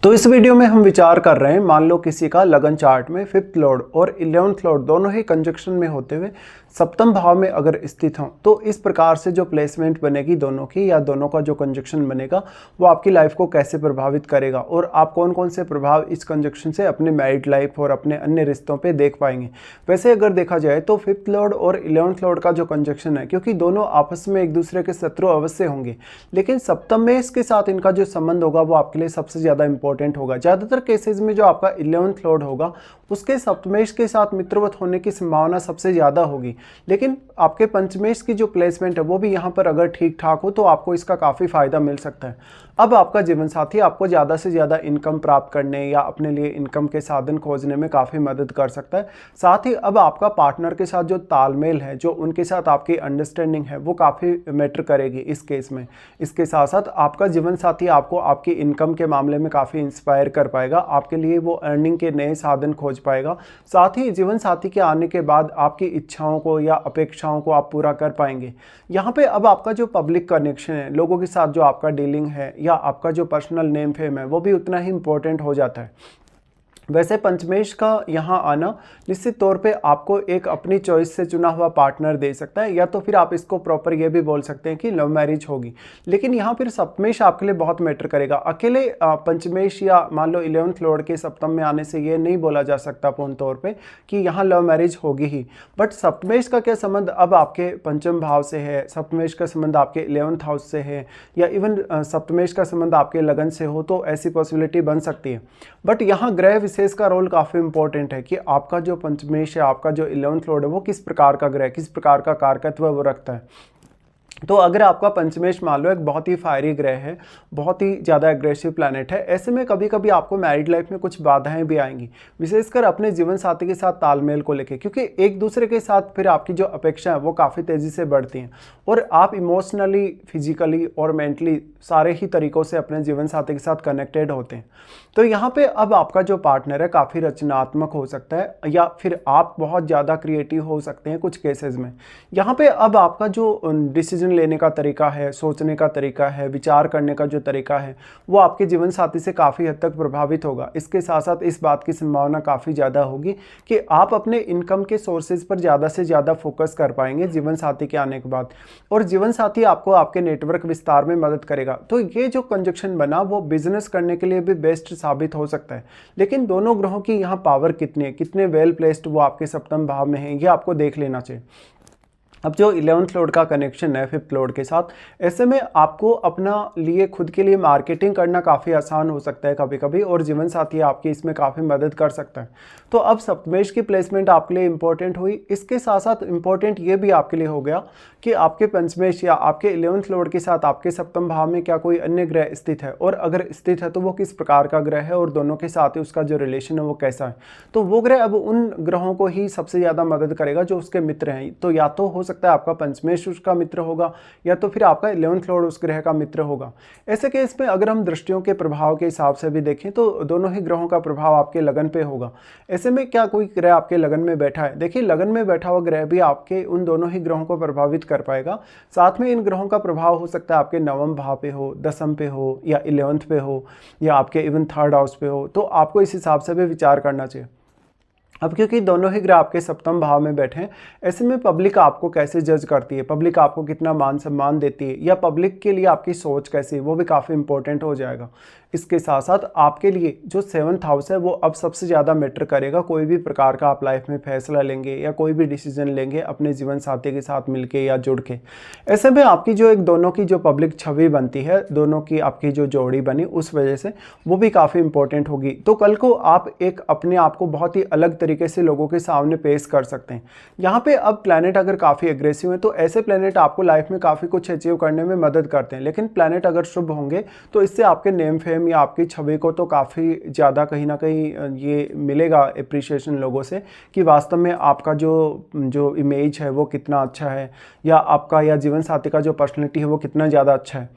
तो इस वीडियो में हम विचार कर रहे हैं, मान लो किसी का लगन चार्ट में 5th लॉर्ड और 11th लॉर्ड दोनों ही कंजक्शन में होते हुए सप्तम भाव में अगर स्थित हों तो इस प्रकार से जो प्लेसमेंट बनेगी दोनों की या दोनों का जो कंजक्शन बनेगा वो आपकी लाइफ को कैसे प्रभावित करेगा और आप कौन कौन से प्रभाव इस कंजक्शन से अपने मैरिड लाइफ और अपने अन्य रिश्तों पे देख पाएंगे। वैसे अगर देखा जाए तो 5th लॉर्ड और 11th लॉर्ड का जो कंजक्शन है, क्योंकि दोनों आपस में एक दूसरे के शत्रु अवश्य होंगे, लेकिन सप्तम में इसके साथ इनका जो संबंध होगा वो आपके लिए सबसे ज़्यादा इंपॉर्टेंट होगा। ज़्यादातर केसेस में जो आपका 11th लॉर्ड होगा उसके सप्तमेश के साथ मित्रवत होने की संभावना सबसे ज़्यादा होगी, लेकिन आपके पंचमेश की जो प्लेसमेंट है वो भी यहाँ पर अगर ठीक ठाक हो तो आपको इसका काफ़ी फायदा मिल सकता है। अब आपका जीवन साथी आपको ज़्यादा से ज़्यादा इनकम प्राप्त करने या अपने लिए इनकम के साधन खोजने में काफ़ी मदद कर सकता है। साथ ही अब आपका पार्टनर के साथ जो तालमेल है, जो उनके साथ आपकी अंडरस्टैंडिंग है, वो काफ़ी मैटर करेगी इस केस में। इसके साथ साथ आपका जीवन साथी आपको आपकी इनकम के मामले में काफ़ी इंस्पायर कर पाएगा, आपके लिए वो अर्निंग के नए साधन खोज पाएगा। साथ ही जीवन साथी के आने के बाद आपकी इच्छाओं को या अपेक्षाओं को आप पूरा कर पाएंगे। यहाँ पे अब आपका जो पब्लिक कनेक्शन है, लोगों के साथ जो आपका डीलिंग है या आपका जो पर्सनल नेम फेम है, वो भी उतना ही इम्पोर्टेंट हो जाता है। वैसे पंचमेश का यहाँ आना निश्चित तौर पे आपको एक अपनी चॉइस से चुना हुआ पार्टनर दे सकता है, या तो फिर आप इसको प्रॉपर ये भी बोल सकते हैं कि लव मैरिज होगी, लेकिन यहाँ फिर सप्तमेश आपके लिए बहुत मैटर करेगा। अकेले पंचमेश या मान लो 11th लॉर्ड के सप्तम में आने से ये नहीं बोला जा सकता पूर्ण तौर पे कि यहाँ लव मैरिज होगी ही, बट सप्तमेश का क्या संबंध अब आपके पंचम भाव से है, सप्तमेश का संबंध आपके 11th हाउस से है, या इवन सप्तमेश का संबंध आपके लगन से हो, तो ऐसी पॉसिबिलिटी बन सकती है। बट यहाँ ग्रह विशेष का रोल काफ़ी इंपॉर्टेंट है कि आपका जो पंचमेश है, आपका जो 11th लॉर्ड है, वो किस प्रकार का ग्रह, किस प्रकार का कारकत्व वो रखता है। तो अगर आपका पंचमेश मान लो एक बहुत ही फायरी ग्रह है, बहुत ही ज़्यादा एग्रेसिव प्लैनेट है, ऐसे में कभी कभी आपको मैरिड लाइफ में कुछ बाधाएं भी आएंगी, विशेषकर अपने जीवन साथी के साथ तालमेल को लेकर, क्योंकि एक दूसरे के साथ फिर आपकी जो अपेक्षा है वो काफ़ी तेज़ी से बढ़ती हैं और आप इमोशनली, फिजिकली और मेंटली सारे ही तरीक़ों से अपने जीवन साथी के साथ कनेक्टेड होते हैं। तो यहाँ पे अब आपका जो पार्टनर है काफ़ी रचनात्मक हो सकता है, या फिर आप बहुत ज़्यादा क्रिएटिव हो सकते हैं कुछ केसेस में। यहाँ पे अब आपका जो डिसीजन लेने का तरीका है, सोचने का तरीका है, विचार करने का जो तरीका है, वो आपके जीवन साथी से काफ़ी हद तक प्रभावित होगा। इसके साथ साथ इस बात की संभावना काफ़ी ज़्यादा होगी कि आप अपने इनकम के सोर्सेज पर ज़्यादा से ज़्यादा फोकस कर पाएंगे जीवन साथी के आने के बाद, और जीवन साथी आपको आपके नेटवर्क विस्तार में मदद करेगा। तो ये जो कंजक्शन बना वो बिजनेस करने के लिए भी बेस्ट साबित हो सकता है, लेकिन दोनों ग्रहों की यहाँ पावर कितनी है, कितने वेल प्लेस्ड वो आपके सप्तम भाव में है, ये आपको देख लेना चाहिए। अब जो 11th लॉर्ड का कनेक्शन है 5th लॉर्ड के साथ, ऐसे में आपको अपना लिए खुद के लिए मार्केटिंग करना काफ़ी आसान हो सकता है कभी कभी, और जीवन साथी आपकी इसमें काफ़ी मदद कर सकता है। तो अब सप्तमेश की प्लेसमेंट आपके लिए इंपॉर्टेंट हुई। इसके साथ साथ इंपॉर्टेंट ये भी आपके लिए हो गया कि आपके पंचमेश या आपके 11th लॉर्ड के साथ आपके सप्तम भाव में क्या कोई अन्य ग्रह स्थित है, और अगर स्थित है तो वो किस प्रकार का ग्रह है, और दोनों के साथ ही उसका जो रिलेशन है वो कैसा है। तो वो ग्रह अब उन ग्रहों को ही सबसे ज़्यादा मदद करेगा जो उसके मित्र हैं। तो या तो हो सकता है आपका पंचमेश उसका मित्र होगा, या तो फिर आपका 11th लॉर्ड उस ग्रह का मित्र होगा। ऐसे केस में अगर हम दृष्टियों के प्रभाव के हिसाब से भी देखें तो दोनों ही ग्रहों का प्रभाव आपके लगन पे होगा। ऐसे में क्या कोई ग्रह आपके लगन में बैठा है, देखिए लगन में बैठा हुआ ग्रह भी आपके उन दोनों ही ग्रहों को प्रभावित कर पाएगा। साथ में इन ग्रहों का प्रभाव हो सकता है आपके नवम भाव पे हो, दसम पे हो, या 11th पे हो, या आपके इवन 3rd हाउस पे हो। तो आपको इस हिसाब से भी विचार करना चाहिए। अब क्योंकि दोनों ही ग्रह आपके सप्तम भाव में बैठे हैं, ऐसे में पब्लिक आपको कैसे जज करती है, पब्लिक आपको कितना मान सम्मान देती है, या पब्लिक के लिए आपकी सोच कैसी है, वो भी काफ़ी इंपॉर्टेंट हो जाएगा। इसके साथ साथ आपके लिए जो 7th हाउस है वो अब सबसे ज़्यादा मैटर करेगा। कोई भी प्रकार का आप लाइफ में फैसला लेंगे या कोई भी डिसीजन लेंगे अपने जीवन साथी के साथ मिलके या जुड़ के, ऐसे में आपकी जो एक दोनों की जो पब्लिक छवि बनती है, दोनों की आपकी जो जोड़ी बनी, उस वजह से वो भी काफ़ी इंपॉर्टेंट होगी। तो कल को आप एक अपने आप को बहुत ही अलग तरीके से लोगों के सामने पेश कर सकते हैं। यहाँ पे अब प्लैनेट अगर काफ़ी एग्रेसिव है तो ऐसे प्लैनेट आपको लाइफ में काफ़ी कुछ अचीव करने में मदद करते हैं, लेकिन प्लैनेट अगर शुभ होंगे तो इससे आपके नेम फेम या आपकी छवि को तो काफ़ी ज़्यादा कहीं ना कहीं ये मिलेगा अप्रिशिएशन लोगों से कि वास्तव में आपका जो इमेज है वो कितना अच्छा है, या आपका या जीवन साथी का जो पर्सनैलिटी है वो कितना ज़्यादा अच्छा है।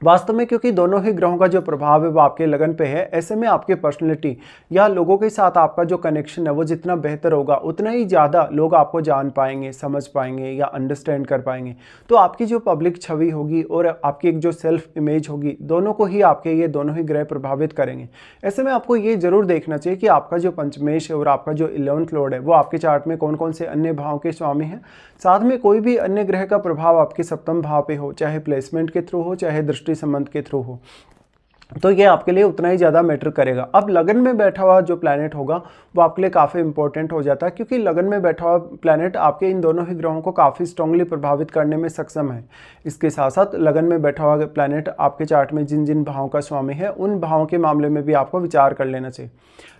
वास्तव में क्योंकि दोनों ही ग्रहों का जो प्रभाव है वो आपके लगन पे है, ऐसे में आपकी पर्सनैलिटी या लोगों के साथ आपका जो कनेक्शन है वो जितना बेहतर होगा उतना ही ज़्यादा लोग आपको जान पाएंगे, समझ पाएंगे या अंडरस्टैंड कर पाएंगे। तो आपकी जो पब्लिक छवि होगी और आपकी एक जो सेल्फ इमेज होगी, दोनों को ही आपके ये दोनों ही ग्रह प्रभावित करेंगे। ऐसे में आपको ये जरूर देखना चाहिए कि आपका जो पंचमेश है और आपका जो 11th लॉर्ड है वो आपके चार्ट में कौन कौन से अन्य भाव के स्वामी हैं। साथ में कोई भी अन्य ग्रह का प्रभाव आपके सप्तम भाव पे हो, चाहे प्लेसमेंट के थ्रू हो चाहे दृष्टि संबंध के थ्रू हो, तो ये आपके लिए उतना ही ज़्यादा मैटर करेगा। अब लगन में बैठा हुआ जो प्लैनेट होगा वो आपके लिए काफ़ी इंपॉर्टेंट हो जाता है, क्योंकि लगन में बैठा हुआ प्लैनेट आपके इन दोनों ही ग्रहों को काफ़ी स्ट्रांगली प्रभावित करने में सक्षम है। इसके साथ साथ लगन में बैठा हुआ प्लैनेट आपके चार्ट में जिन जिन भावों का स्वामी है उन भावों के मामले में भी आपको विचार कर लेना चाहिए।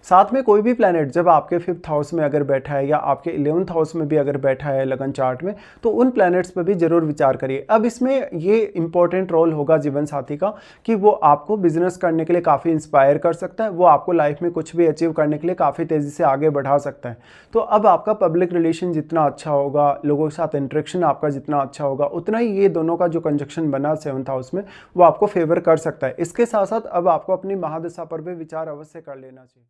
साथ में कोई भी प्लैनेट जब आपके 5th हाउस में अगर बैठा है या आपके 11th हाउस में भी अगर बैठा है लगन चार्ट में, तो उन प्लैनेट्स पर भी जरूर विचार करिए। अब इसमें ये इंपॉर्टेंट रोल होगा जीवन साथी का कि वो आपको बिजनेस करने के लिए काफ़ी इंस्पायर कर सकता है, वो आपको लाइफ में कुछ भी अचीव करने के लिए काफ़ी तेज़ी से आगे बढ़ा सकता है। तो अब आपका पब्लिक रिलेशन जितना अच्छा होगा, लोगों के साथ इंटरेक्शन आपका जितना अच्छा होगा, उतना ही ये दोनों का जो कंजक्शन बना 7th हाउस में वो आपको फेवर कर सकता है। इसके साथ साथ अब आपको अपनी महादशा पर भी विचार अवश्य कर लेना चाहिए।